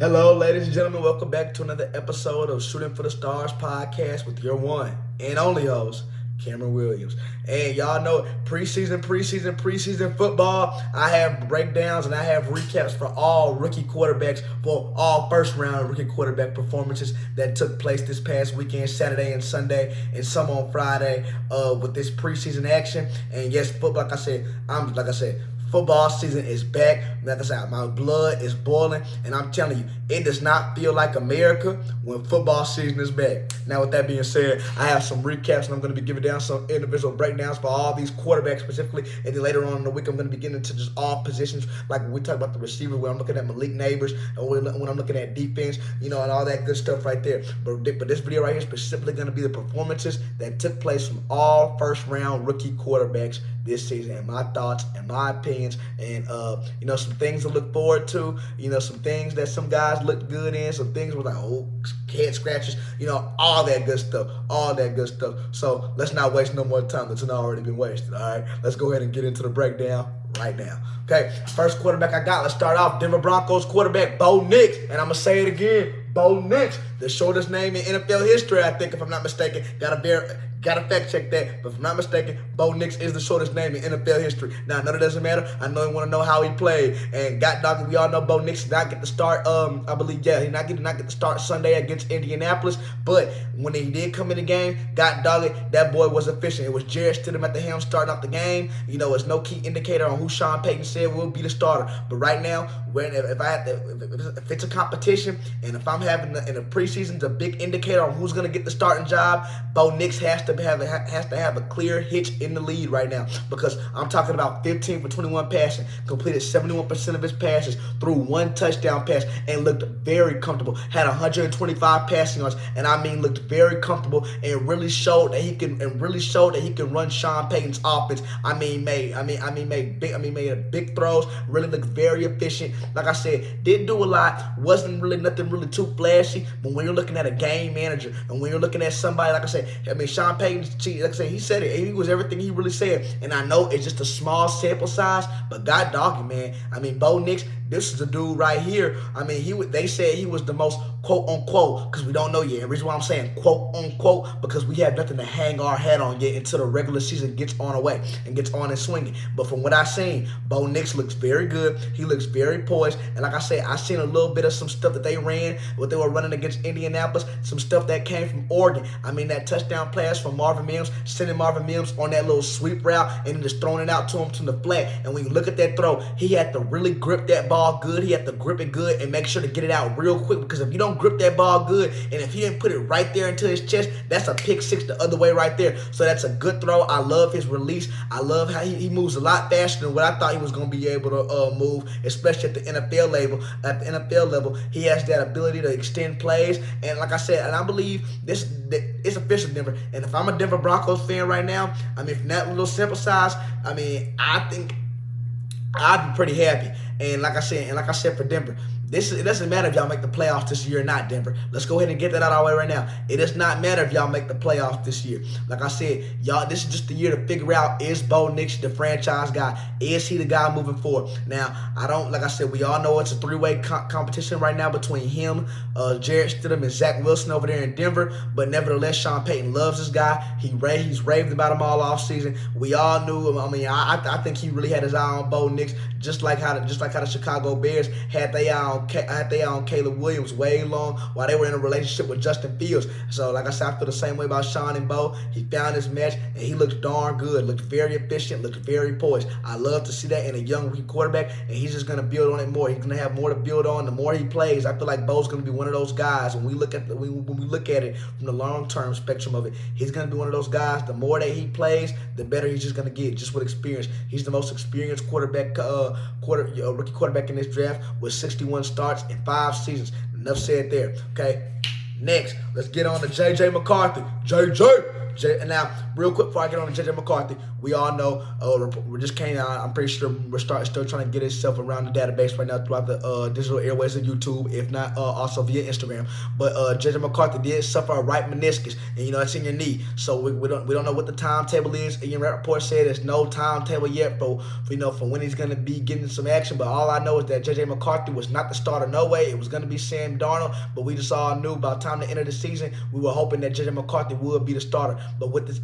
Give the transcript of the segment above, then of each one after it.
Hello, ladies and gentlemen. Welcome back to another episode of Shooting for the Stars podcast with your one and only host, Cameron Williams. And y'all know preseason football. I have breakdowns and I have recaps for all rookie quarterbacks, for all first round rookie quarterback performances that took place this past weekend, Saturday and Sunday, and some on Friday with this preseason action. And yes, football, like I said, football season is back. Like I said, my blood is boiling, and I'm telling you, it does not feel like America when football season is back. Now, with that being said, I have some recaps, and I'm going to be giving down some individual breakdowns for all these quarterbacks specifically. And then later on in the week, I'm going to be getting into just all positions, like when we talk about the receivers, where I'm looking at Malik Neighbors, and when I'm looking at defense, and all that good stuff right there. But this video right here is specifically going to be the performances that took place from all first-round rookie quarterbacks this season, and my thoughts and my opinions, and some things to look forward to, some things that some guys looked good in, some things were like, head scratches, all that good stuff. So let's not waste no more time that's already been wasted. All right, let's go ahead and get into the breakdown right now. Okay, first quarterback I got, let's start off Denver Broncos quarterback Bo Nix, and I'm gonna say it again, Bo Nix, the shortest name in NFL history, I think, if I'm not mistaken. Gotta fact check that, but if I'm not mistaken, Bo Nix is the shortest name in NFL history. Now, I know that doesn't matter. I know you want to know how he played, and we all know Bo Nix did not get the start. I believe, he not get the start Sunday against Indianapolis, but when he did come in the game, that boy was efficient. It was Jarrett Stidham at the helm starting off the game. It's no key indicator on who Sean Payton said will be the starter. But right now, if it's a competition, and if I'm having in the preseason, the big indicator on who's gonna get the starting job, Bo Nix has to have a clear hitch in the lead right now, because I'm talking about 15 for 21 passing, completed 71% of his passes, threw one touchdown pass, and looked very comfortable. Had 125 passing yards, and looked very comfortable, and really showed that he can run Sean Payton's offense. Made big throws, really looked very efficient. Like I said, didn't do a lot, wasn't really nothing really too flashy, but when you're looking at a game manager, and when you're looking at somebody, like I said, Sean Payton, like I said, he said it. He was everything he really said. And I know it's just a small sample size, but God dog it, man. Bo Nix, this is a dude right here. They said he was the most quote unquote, because we don't know yet. The reason why I'm saying quote unquote, because we have nothing to hang our hat on yet until the regular season gets on away and gets on and swinging. But from what I've seen, Bo Nix looks very good. He looks very poised. And like I said, I seen a little bit of some stuff that they ran, what they were running against Indianapolis, some stuff that came from Oregon. That touchdown pass from Marvin Mims, sending Marvin Mims on that little sweep route and then just throwing it out to him from the flat. And when you look at that throw, he had to really grip that ball good. He had to grip it good and make sure to get it out real quick, because if you don't grip that ball good, and if he didn't put it right there into his chest, that's a pick six the other way right there. So that's a good throw. I love his release. I love how he moves a lot faster than what I thought he was going to be able to move, especially at the NFL level. He has that ability to extend plays, and like I said, and I believe it's official, Denver. And if I'm a Denver Broncos fan right now, from that little sample size, I think I'd be pretty happy. And like I said for Denver, it doesn't matter if y'all make the playoffs this year or not, Denver. Let's go ahead and get that out of our way right now. It does not matter if y'all make the playoffs this year. Like I said, y'all, this is just the year to figure out, is Bo Nix the franchise guy? Is he the guy moving forward? Now, like I said, we all know it's a three-way competition right now between him, Jarrett Stidham, and Zach Wilson over there in Denver. But nevertheless, Sean Payton loves this guy. He's raved about him all offseason. We all knew him. I think he really had his eye on Bo Nix, just like how the Chicago Bears had their eye on Caleb Williams way long while they were in a relationship with Justin Fields. So like I said, I feel the same way about Sean and Bo. He found his match, and he looked darn good, looked very efficient, looked very poised. I love to see that in a young rookie quarterback, and he's just going to build on it more. He's going to have more to build on the more he plays. I feel like Bo's going to be one of those guys, when we look at it from the long-term spectrum of it, he's going to be one of those guys. The more that he plays, the better he's just going to get, just with experience. He's the most experienced rookie quarterback in this draft with 61 starts in 5 seasons. Enough said there. Okay. Next, let's get on to J.J. McCarthy. And now, real quick before I get on to J.J. McCarthy, we all know we just came out. I'm pretty sure we're still trying to get itself around the database right now throughout the digital airways of YouTube, if not also via Instagram. But JJ McCarthy did suffer a right meniscus, and it's in your knee. So we don't know what the timetable is. Ian Rappaport said there's no timetable yet for when he's going to be getting some action. But all I know is that JJ McCarthy was not the starter. No way. It was going to be Sam Darnold. But we just all knew by the time the end of the season, we were hoping that JJ McCarthy would be the starter. But with this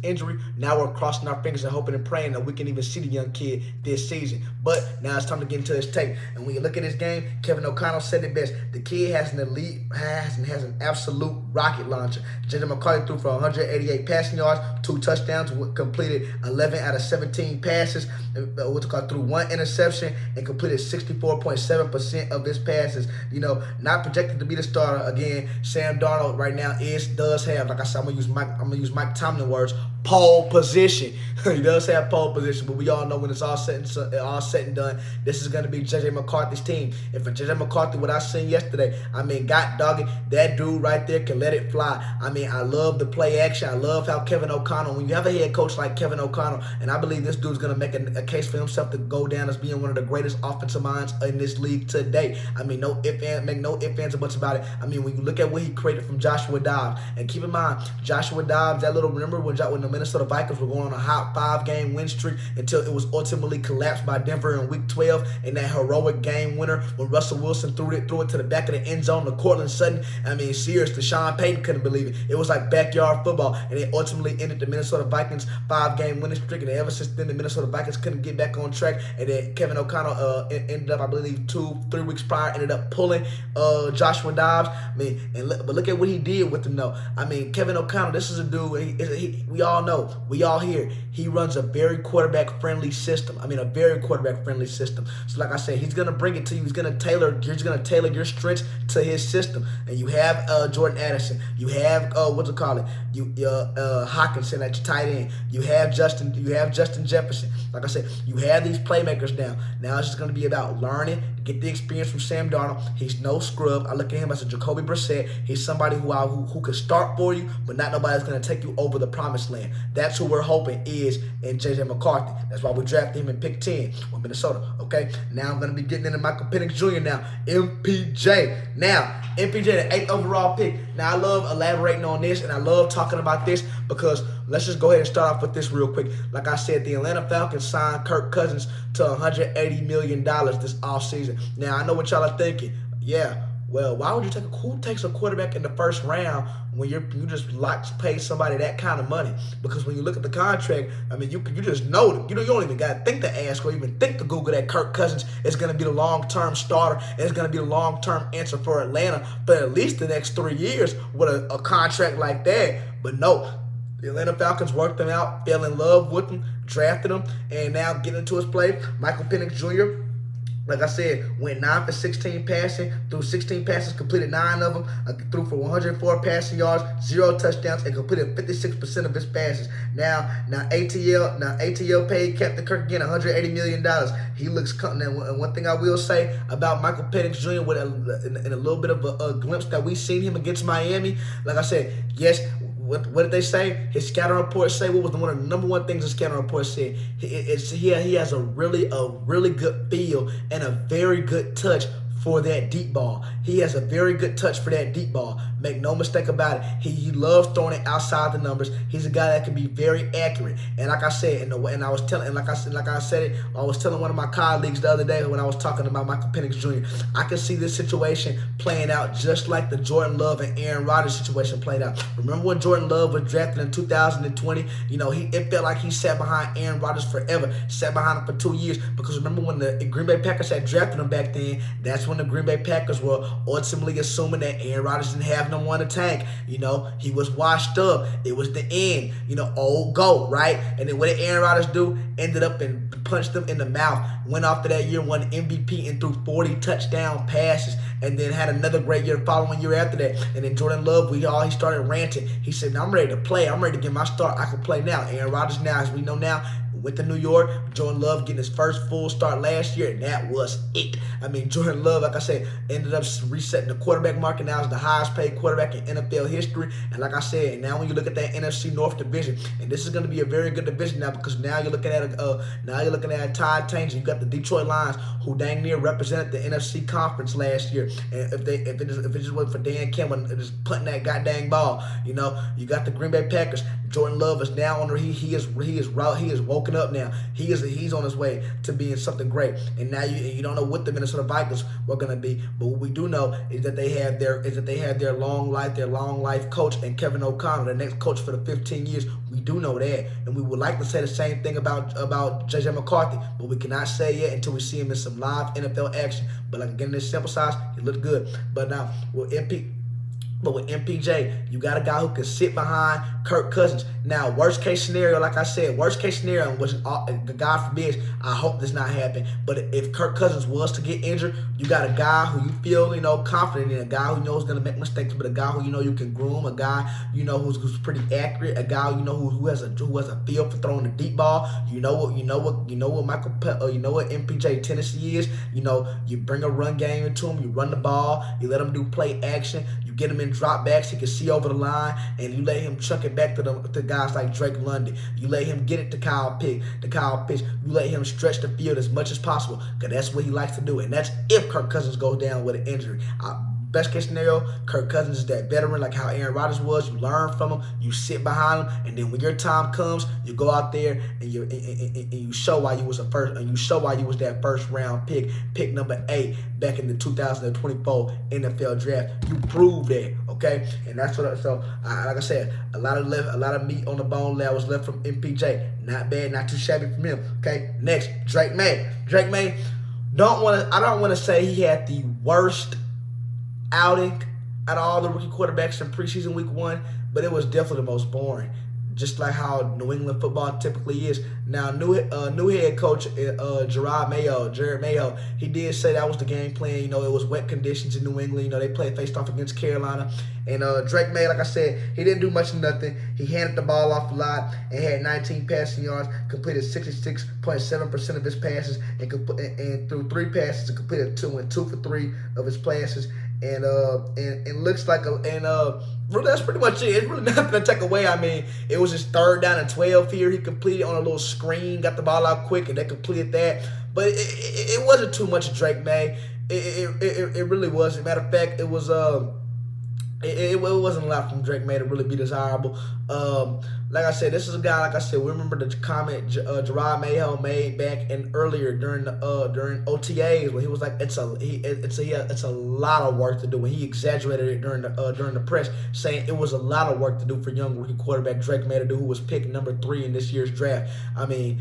injury, now we're crossing our fingers and hoping and praying that we can even see the young kid this season. But now it's time to get into his tape. And when you look at his game, Kevin O'Connell said it best. The kid has an absolute rocket launcher. JJ McCarthy threw for 188 passing yards, 2 touchdowns, completed 11 out of 17 passes, threw 1 interception, and completed 64.7% of his passes. Not projected to be the starter. Again, Sam Darnold right now does have, like I said, I'm gonna use Mike Tomlin words, pole position. He does have pole position, but we all know when it's all said and done, this is going to be J.J. McCarthy's team. And for J.J. McCarthy, what I seen yesterday, God dog it, that dude right there can let it fly. I love the play action. I love how Kevin O'Connell, when you have a head coach like Kevin O'Connell, and I believe this dude's going to make a case for himself to go down as being one of the greatest offensive minds in this league today. Make no ifs, ands, or buts about it. When you look at what he created from Joshua Dobbs, and keep in mind, Joshua Dobbs, remember when the Minnesota Vikings were going on a hot 5-game win streak until it was ultimately collapsed by Denver in Week 12 in that heroic game winner when Russell Wilson threw it to the back of the end zone to Cortland Sutton. Seriously, Sean Payton couldn't believe it. It was like backyard football, and it ultimately ended the Minnesota Vikings 5-game winning streak. And ever since then, the Minnesota Vikings couldn't get back on track. And then Kevin O'Connell ended up, I believe, 2-3 weeks prior, ended up pulling Joshua Dobbs. But look at what he did with them, though. Kevin O'Connell, this is a dude. We all know. We all hear he runs a very quarterback-friendly system. A very quarterback-friendly system. So like I said, he's gonna bring it to you. He's gonna tailor your strengths to his system. And you have Jordan Addison. You have Hockenson at your tight end. You have Justin Jefferson. Like I said, you have these playmakers now. Now it's just gonna be about learning, get the experience from Sam Darnold. He's no scrub. I look at him as a Jacoby Brissett. He's somebody who can start for you, but not nobody's gonna take you over the promised land. That's who we're hoping is in J.J. McCarthy. That's why we drafted him in pick 10 with Minnesota. Okay, now I'm going to be getting into Michael Penix Jr. now. MPJ. Now, MPJ, the 8th overall pick. Now, I love elaborating on this, and I love talking about this because let's just go ahead and start off with this real quick. Like I said, the Atlanta Falcons signed Kirk Cousins to $180 million this offseason. Now, I know what y'all are thinking. Yeah. Well, why would you who takes a quarterback in the first round when you just pay somebody that kind of money? Because when you look at the contract, you just know that you don't even got to think to ask or even think to Google that Kirk Cousins is going to be the long-term starter and it's going to be the long-term answer for Atlanta for at least the next 3 years with a contract like that. But no, the Atlanta Falcons worked him out, fell in love with him, drafted him, and now getting into his play, Michael Penix Jr., like I said, went 9 for 16 passing, threw 16 passes, completed 9 of them, threw for 104 passing yards, 0 touchdowns, and completed 56% of his passes. Now ATL paid Captain Kirk again $180 million. He looks comfortable. And one thing I will say about Michael Penix Jr. in a little bit of a glimpse that we seen him against Miami, like I said, yes. What did they say? His scouting report say what was one of the number one things the scouting report said? He has a really good feel and a very good touch for that deep ball. He has a very good touch for that deep ball. Make no mistake about it. He loves throwing it outside the numbers. He's a guy that can be very accurate. And like I said, I was telling one of my colleagues the other day when I was talking about Michael Penix Jr. I can see this situation playing out just like the Jordan Love and Aaron Rodgers situation played out. Remember when Jordan Love was drafted in 2020? It felt like he sat behind Aaron Rodgers forever, sat behind him for 2 years. Because remember when the Green Bay Packers had drafted him back then, that's when the Green Bay Packers were ultimately assuming that Aaron Rodgers didn't have no one to tank. He was washed up. It was the end. Old GOAT, right? And then what did Aaron Rodgers do? Ended up and punched them in the mouth. Went off to that year, won MVP, and threw 40 touchdown passes. And then had another great year the following year after that. And then Jordan Love, he started ranting. He said, I'm ready to play. I'm ready to get my start. I can play now. Aaron Rodgers now, as we know now, We went to New York. Jordan Love getting his first full start last year, and that was it. I mean, Jordan Love, like I said, ended up resetting the quarterback market. Now is the highest paid quarterback in NFL history. And like I said, now when you look at that NFC North division, and this is going to be a very good division now, because now you're looking at a tide change. You got the Detroit Lions, who dang near represented the NFC conference last year. And if it just wasn't for Dan Campbell just putting that goddamn ball, you got the Green Bay Packers. Jordan Love is now on. He is woken up now. He's on his way to being something great. And now you don't know what the Minnesota Vikings were gonna be, but what we do know is that they have their long life coach and Kevin O'Connell, the next coach for the 15 years. We do know that, and we would like to say the same thing about JJ McCarthy, but we cannot say it until we see him in some live NFL action. But like again, this sample size, he looked good. But now with MPJ, you got a guy who can sit behind Kirk Cousins. Now, worst case scenario, like I said, which God forbid, I hope this not happen. But if Kirk Cousins was to get injured, you got a guy who you feel, confident in, a guy who knows going to make mistakes, but a guy who you can groom, a guy who's pretty accurate, a guy who has a feel for throwing the deep ball. You know what MPJ tendency is. You bring a run game into him, you run the ball, you let him do play action, you get him in drop backs, he can see over the line, and you let him chuck it back to guys like Drake London. You let him get it to Kyle Pitts. You let him stretch the field as much as possible, because that's what he likes to do. And that's if Kirk Cousins goes down with an injury. Best case scenario, Kirk Cousins is that veteran, like how Aaron Rodgers was. You learn from him, you sit behind him, and then when your time comes, you go out there and you show why you was that first round pick number 8 back in the 2024 NFL draft. You proved that, okay? And that's what. Like I said, a lot of meat on the bone that was left from MPJ. Not bad, not too shabby from him. Okay, next, Drake May. I don't want to say he had the worst outing out of all the rookie quarterbacks in preseason week 1, but it was definitely the most boring, just like how New England football typically is. Now, new head coach Jared Mayo, he did say that was the game plan. It was wet conditions in New England. They faced off against Carolina. And Drake May, like I said, he didn't do much of nothing. He handed the ball off a lot and had 19 passing yards, completed 66.7% of his passes, and threw 3 passes and completed 2 for 3 of his passes. And looks like really, that's pretty much it. It's really nothing to take away. I mean, it was his 3rd down and 12 here. He completed on a little screen, got the ball out quick, and they completed that. But it wasn't too much of Drake May. It really wasn't. Matter of fact, it was it wasn't a lot from Drake May to really be desirable. Like I said, this is a guy. Like I said, we remember the comment Gerard Mayo made back earlier during OTAs, where he was like, it's a lot of work to do. And he exaggerated it during the press, saying it was a lot of work to do for young rookie quarterback Drake May to do, who was picked number 3 in this year's draft. I mean,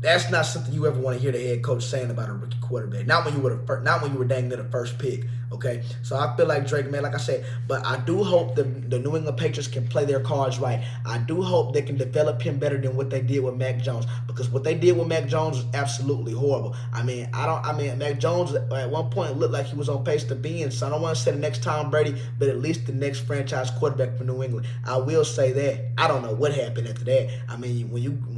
that's not something you ever want to hear the head coach saying about a rookie quarterback. Not when you were dang near the first pick. Okay, so I feel like Drake May, like I said, but I do hope the New England Patriots can play their cards right. I do hope they can develop him better than what they did with Mac Jones, because what they did with Mac Jones was absolutely horrible. I mean, Mac Jones at one point looked like he was on pace to be in. So I don't want to say the next Tom Brady, but at least the next franchise quarterback for New England. I will say that. I don't know what happened after that. I mean, I'm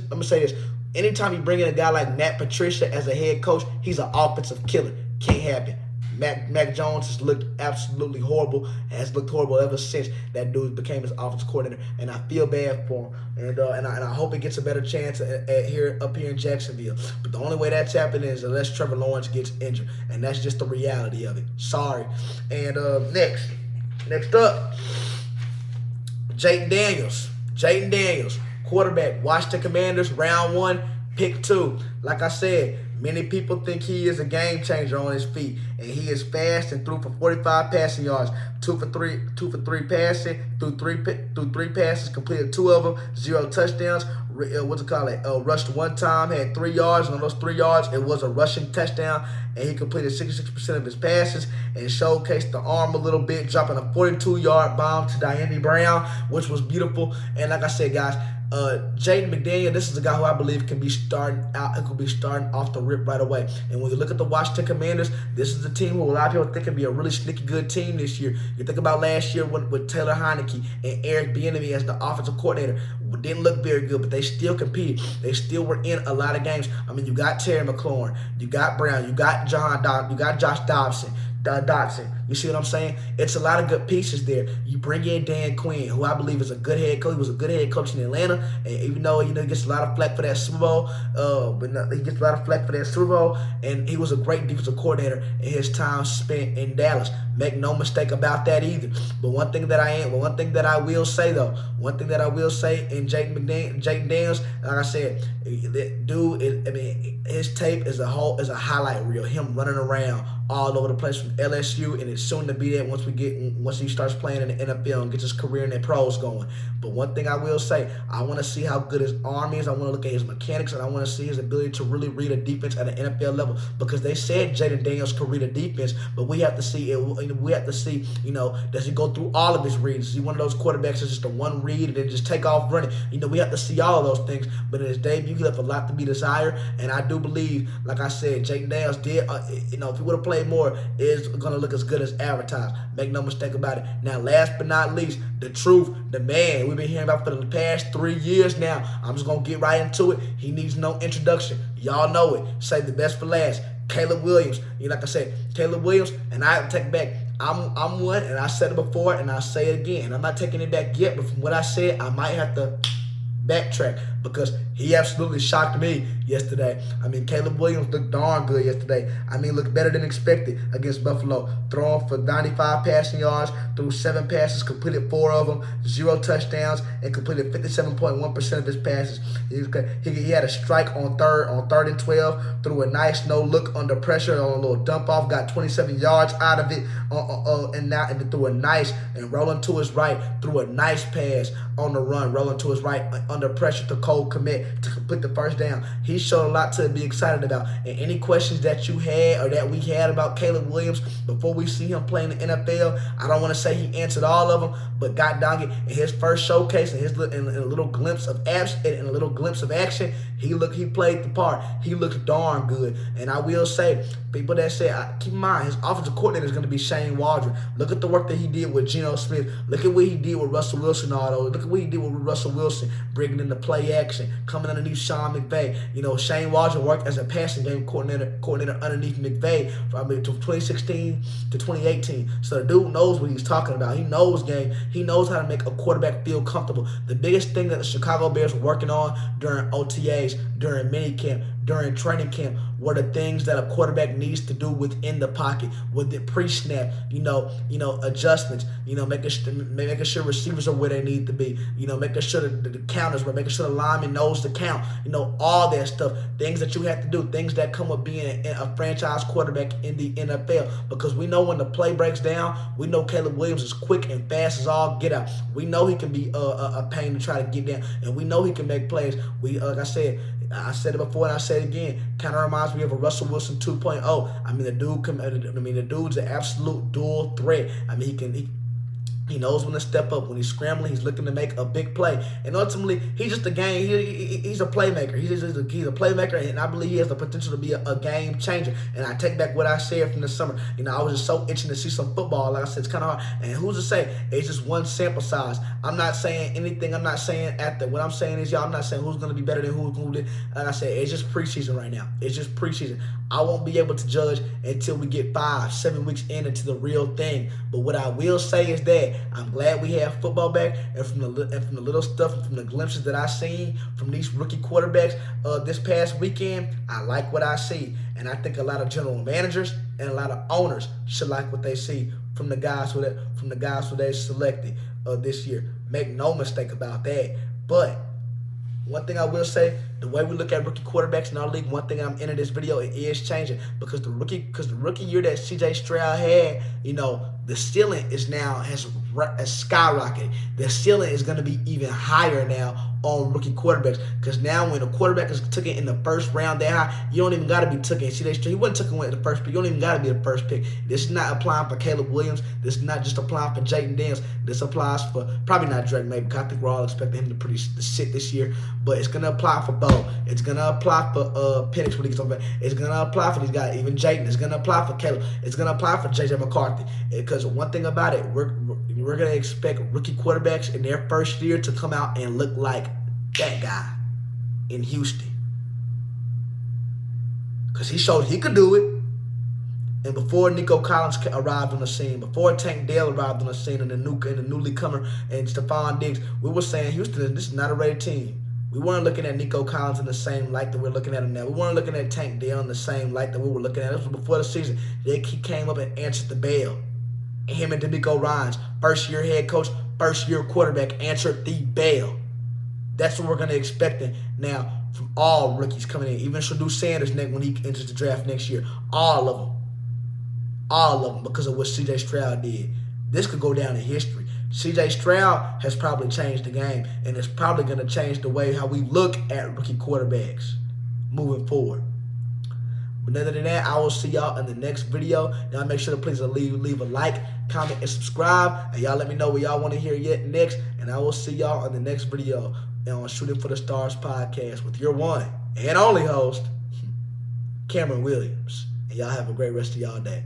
gonna say this. Anytime you bring in a guy like Matt Patricia as a head coach, he's an offensive killer. Can't happen. Mac Jones has looked absolutely horrible, has looked horrible ever since that dude became his offensive coordinator, and I feel bad for him, and I hope he gets a better chance up here in Jacksonville. But the only way that's happening is unless Trevor Lawrence gets injured, and that's just the reality of it. Sorry. And next up, Jayden Daniels, quarterback, Washington Commanders, round 1, pick 2. Like I said, many people think he is a game changer on his feet, and he is fast and threw for 45 passing yards, 2 for 3 passing, threw three passes, completed 2 of them, 0 touchdowns. Rushed 1 time, had 3 yards, and on those 3 yards, it was a rushing touchdown, and he completed 66% of his passes and showcased the arm a little bit, dropping a 42-yard bomb to Dyami Brown, which was beautiful. And like I said, guys, Jaden McDaniel, this is a guy who I believe can be starting out and could be starting off the rip right away. And when you look at the Washington Commanders, this is a team who a lot of people think can be a really sneaky good team this year. You think about last year with Taylor Heineke and Eric Bieniemy as the offensive coordinator. Didn't look very good, but they still competed. They still were in a lot of games. I mean, you got Terry McLaurin, you got Brown, you got you got Josh Dobson. You see what I'm saying? It's a lot of good pieces there. You bring in Dan Quinn, who I believe is a good head coach. He was a good head coach in Atlanta, and even though he gets a lot of flack for that Super Bowl, he gets a lot of flack for that Super Bowl, and he was a great defensive coordinator in his time spent in Dallas. Make no mistake about that either. But one thing that I will say though, in Jaden Daniels, like I said, that dude his tape is a highlight reel. Him running around all over the place from LSU, and it's soon to be that once he starts playing in the NFL and gets his career in the pros going. But one thing I will say, I want to see how good his arm is. I want to look at his mechanics, and I want to see his ability to really read a defense at an NFL level. Because they said Jaden Daniels could read a defense, but we have to see it. We have to see, does he go through all of his reads? Is he one of those quarterbacks that's just a one read and then just take off running? We have to see all of those things. But in his debut, he left a lot to be desired, and I do believe, like I said, Jaden Daniels did. If he would have played more, is going to look as good as advertised. Make no mistake about it. Now, last but not least, the truth, the man we've been hearing about for the past 3 years now. I'm just going to get right into it. He needs no introduction. Y'all know it. Save the best for last. Caleb Williams. Like I said, Caleb Williams, and I take back. I'm one, and I said it before, and I'll say it again. I'm not taking it back yet, but from what I said, I might have to backtrack because he absolutely shocked me yesterday. Caleb Williams looked darn good yesterday. Looked better than expected against Buffalo. Throwing for 95 passing yards, threw 7 passes, completed 4 of them, 0 touchdowns, and completed 57.1% of his passes. He had a strike on third and 12, threw a nice no look under pressure on a little dump off, got 27 yards out of it, and then threw a nice and rolling to his right, threw a nice pass on the run, rolling to his right under pressure to Cole Kmet to complete the first down. He showed a lot to be excited about. And any questions that you had or that we had about Caleb Williams before we see him play in the NFL, I don't want to say he answered all of them, but God dang it, in his first showcase and in a little glimpse of action, he played the part. He looked darn good. And I will say, people that say, keep in mind, his offensive coordinator is going to be Shane Waldron. Look at the work that he did with Geno Smith. Look at what he did with Russell Wilson. Look at what he did with Russell Wilson, bringing in the play action, coming underneath Sean McVay. Shane Waldron worked as a passing game coordinator underneath McVay from 2016 to 2018. So the dude knows what he's talking about. He knows game. He knows how to make a quarterback feel comfortable. The biggest thing that the Chicago Bears were working on during OTAs, during minicamp, during training camp, were the things that a quarterback needs to do within the pocket, with the pre-snap, adjustments, making sure receivers are where they need to be, making sure the counters, making sure the lineman knows the count, all that stuff, things that you have to do, things that come with being a franchise quarterback in the NFL. Because we know when the play breaks down, we know Caleb Williams is quick and fast as all get out. We know he can be a pain to try to get down, and we know he can make plays. Like I said it before and I say it again. Kind of reminds me of a Russell Wilson 2.0. The dude's an absolute dual threat. He knows when to step up. When he's scrambling, he's looking to make a big play. And ultimately, he's just a game. He's a playmaker. He's a playmaker, and I believe he has the potential to be a game changer. And I take back what I said from the summer. I was just so itching to see some football. Like I said, it's kind of hard. And who's to say? It's just one sample size. I'm not saying anything. I'm not saying after. What I'm saying is, I'm not saying who's going to be better than who did. Like I said, it's just preseason right now. It's just preseason. I won't be able to judge until we get 5-7 weeks into the real thing. But what I will say is that I'm glad we have football back, and from the little stuff, and from the glimpses that I seen from these rookie quarterbacks this past weekend, I like what I see, and I think a lot of general managers and a lot of owners should like what they see from the guys who they selected this year. Make no mistake about that. But one thing I will say, the way we look at rookie quarterbacks in our league, one thing I'm into this video, it is changing because the rookie year that CJ Stroud had, the ceiling has skyrocketed. The ceiling is going to be even higher now on rookie quarterbacks, because now when a quarterback is taken in the first round that high, you don't even got to be taken. See, he wasn't taken in the first pick. You don't even got to be the first pick. This is not applying for Caleb Williams. This is not just applying for Jayden Daniels. This applies for probably not Drake May, because I think we're all expecting him to sit this year. But it's gonna apply for Bo. It's gonna apply for Penix when he gets on back. It's gonna apply for these guys, even Jayden. It's gonna apply for Caleb. It's gonna apply for JJ McCarthy. Because one thing about it, we're gonna expect rookie quarterbacks in their first year to come out and look like that guy in Houston, because he showed he could do it. And before Nico Collins arrived on the scene, before Tank Dell arrived on the scene, and the newly comer and Stephon Diggs, we were saying Houston, this is not a rated team. We weren't looking at Nico Collins in the same light that we're looking at him now. We weren't looking at Tank Dell in the same light that we were looking at. This was before the season. He came up and answered the bell. Him and DeMeco Ryans, first-year head coach, first-year quarterback, answered the bell. That's what we're going to expect now from all rookies coming in. Even Shedeur Sanders when he enters the draft next year. All of them. All of them, because of what C.J. Stroud did. This could go down in history. C.J. Stroud has probably changed the game, and it's probably going to change the way how we look at rookie quarterbacks moving forward. But other than that, I will see y'all in the next video. Y'all make sure to please leave a like, comment, and subscribe. And y'all let me know what y'all want to hear yet next. And I will see y'all in the next video on Shooting for the Stars podcast with your one and only host, Cameron Williams. And y'all have a great rest of y'all day.